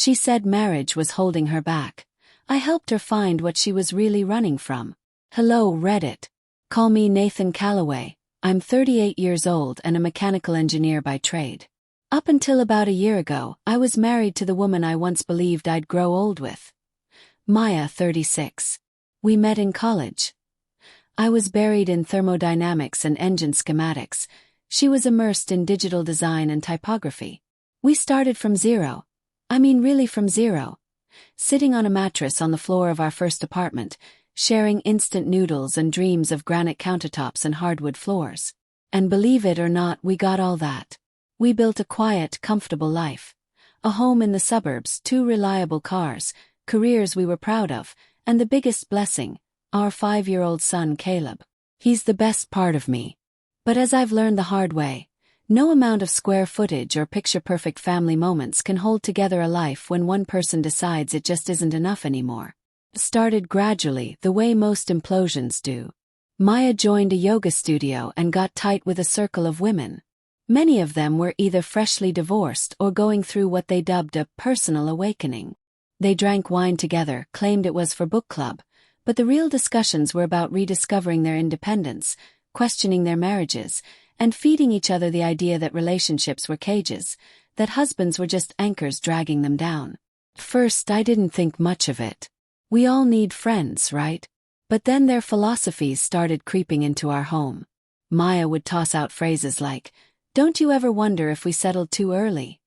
She said marriage was holding her back. I helped her find what she was really running from. Hello, Reddit. Call me Nathan Calloway. I'm 38 years old and a mechanical engineer by trade. Up until about a year ago, I was married to the woman I once believed I'd grow old with. Maya, 36. We met in college. I was buried in thermodynamics and engine schematics. She was immersed in digital design and typography. We started from zero. I mean really from zero. Sitting on a mattress on the floor of our first apartment, sharing instant noodles and dreams of granite countertops and hardwood floors. And believe it or not, we got all that. We built a quiet, comfortable life. A home in the suburbs, 2 reliable cars, careers we were proud of, and the biggest blessing, our 5-year-old son Caleb. He's the best part of me. But as I've learned the hard way, no amount of square footage or picture-perfect family moments can hold together a life when one person decides it just isn't enough anymore. It started gradually, the way most implosions do. Maya joined a yoga studio and got tight with a circle of women. Many of them were either freshly divorced or going through what they dubbed a personal awakening. They drank wine together, claimed it was for book club, but the real discussions were about rediscovering their independence, questioning their marriages, and feeding each other the idea that relationships were cages, that husbands were just anchors dragging them down. First, I didn't think much of it. We all need friends, right? But then their philosophies started creeping into our home. Maya would toss out phrases like, "Don't you ever wonder if we settled too early?"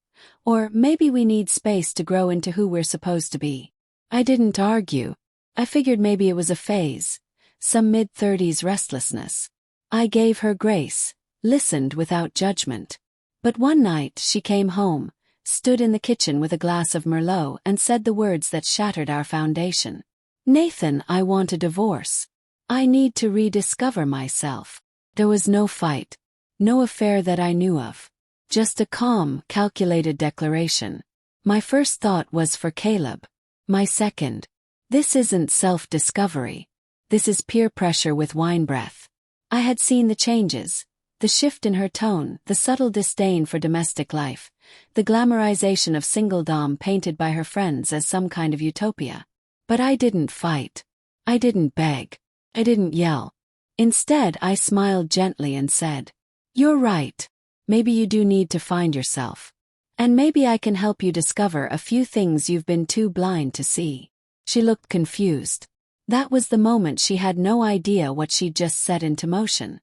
Or, "Maybe we need space to grow into who we're supposed to be." I didn't argue. I figured maybe it was a phase, some mid-30s restlessness. I gave her grace, listened without judgment. But one night she came home, stood in the kitchen with a glass of Merlot and said the words that shattered our foundation. "Nathan, I want a divorce. I need to rediscover myself." There was no fight. No affair that I knew of. Just a calm, calculated declaration. My first thought was for Caleb. My second. This isn't self-discovery. This is peer pressure with wine breath. I had seen the changes. The shift in her tone, the subtle disdain for domestic life, the glamorization of singledom painted by her friends as some kind of utopia. But I didn't fight. I didn't beg. I didn't yell. Instead, I smiled gently and said, "You're right. Maybe you do need to find yourself. And maybe I can help you discover a few things you've been too blind to see." She looked confused. That was the moment she had no idea what she'd just set into motion.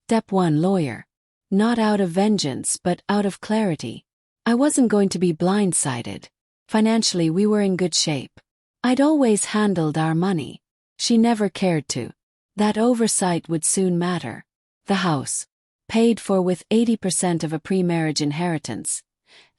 Step 1, lawyer. Not out of vengeance but out of clarity. I wasn't going to be blindsided. Financially we were in good shape. I'd always handled our money. She never cared to. That oversight would soon matter. The house. Paid for with 80% of a pre-marriage inheritance.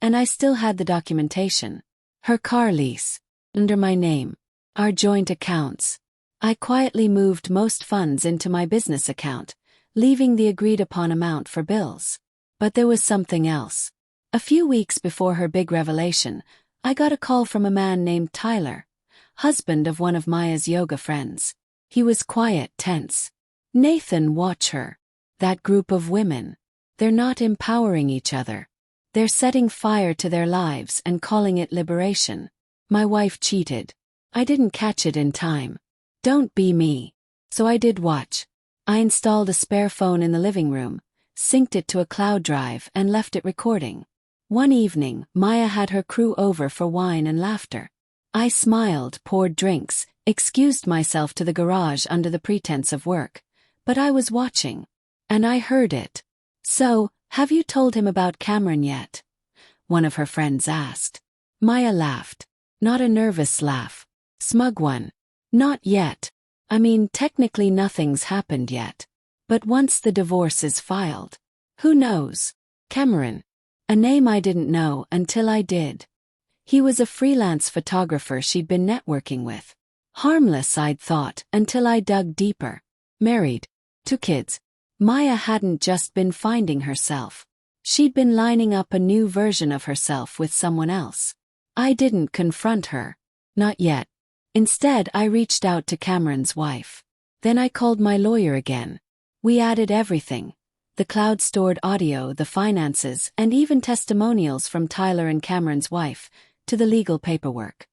And I still had the documentation. Her car lease. Under my name. Our joint accounts. I quietly moved most funds into my business account, leaving the agreed-upon amount for bills. But there was something else. A few weeks before her big revelation, I got a call from a man named Tyler, husband of one of Maya's yoga friends. He was quiet, tense. "Nathan, watch her. That group of women. They're not empowering each other. They're setting fire to their lives and calling it liberation. My wife cheated. I didn't catch it in time. Don't be me." So I did watch. I installed a spare phone in the living room, synced it to a cloud drive and left it recording. One evening, Maya had her crew over for wine and laughter. I smiled, poured drinks, excused myself to the garage under the pretense of work. But I was watching. And I heard it. "So, have you told him about Cameron yet?" one of her friends asked. Maya laughed. Not a nervous laugh. Smug one. "Not yet. I mean, technically nothing's happened yet. But once the divorce is filed. Who knows? Cameron. A name I didn't know until I did. He was a freelance photographer she'd been networking with. Harmless, I'd thought, until I dug deeper. Married. 2 kids. Maya hadn't just been finding herself. She'd been lining up a new version of herself with someone else. I didn't confront her. Not yet. Instead, I reached out to Cameron's wife. Then I called my lawyer again. We added everything. The cloud-stored audio, the finances, and even testimonials from Tyler and Cameron's wife, to the legal paperwork.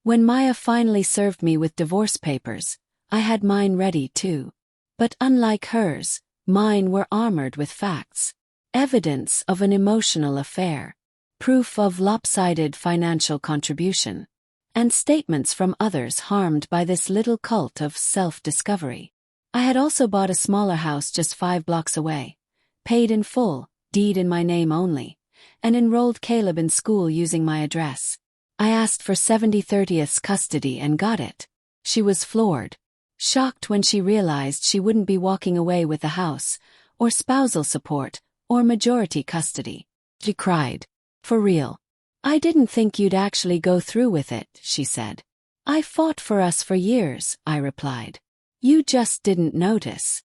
When Maya finally served me with divorce papers, I had mine ready too. But unlike hers, mine were armored with facts. Evidence of an emotional affair. Proof of lopsided financial contribution. And statements from others harmed by this little cult of self-discovery. I had also bought a smaller house just 5 blocks away, paid in full, deed in my name only, and enrolled Caleb in school using my address. I asked for 70/30ths custody and got it. She was floored. Shocked when she realized she wouldn't be walking away with the house, or spousal support, or majority custody. She cried. For real. I didn't think you'd actually go through with it, she said. I fought for us for years, I replied. You just didn't notice.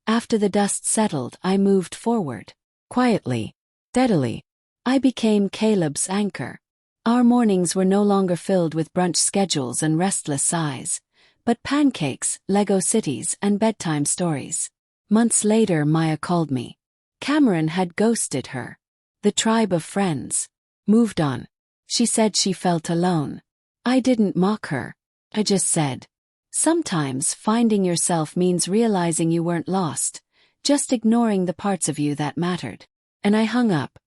After the dust settled, I moved forward. Quietly, steadily. I became Caleb's anchor. Our mornings were no longer filled with brunch schedules and restless sighs, but pancakes, Lego cities, and bedtime stories. Months later, Maya called me. Cameron had ghosted her. The tribe of friends. Moved on. She said she felt alone. I didn't mock her. I just said, sometimes finding yourself means realizing you weren't lost, just ignoring the parts of you that mattered. And I hung up.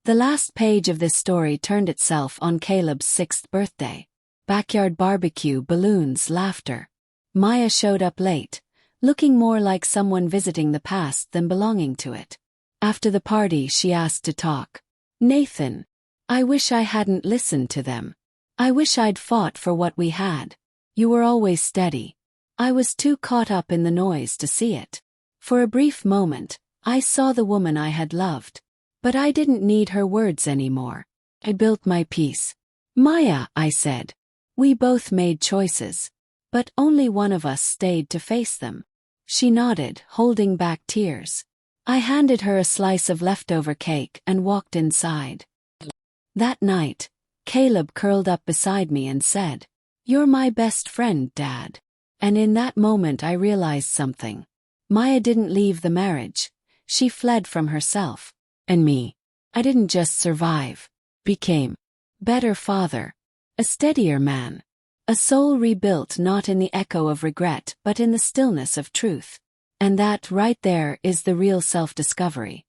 The last page of this story turned itself on Caleb's 6th birthday. Backyard barbecue, balloons, laughter. Maya showed up late, looking more like someone visiting the past than belonging to it. After the party, she asked to talk. Nathan, I wish I hadn't listened to them. I wish I'd fought for what we had. You were always steady. I was too caught up in the noise to see it. For a brief moment, I saw the woman I had loved. But I didn't need her words anymore. I built my peace. Maya, I said. We both made choices. But only one of us stayed to face them. She nodded, holding back tears. I handed her a slice of leftover cake and walked inside. That night, Caleb curled up beside me and said, You're my best friend, Dad. And in that moment I realized something. Maya didn't leave the marriage. She fled from herself. And me. I didn't just survive. Became. Better father. A steadier man. A soul rebuilt not in the echo of regret but in the stillness of truth. And that right there is the real self-discovery.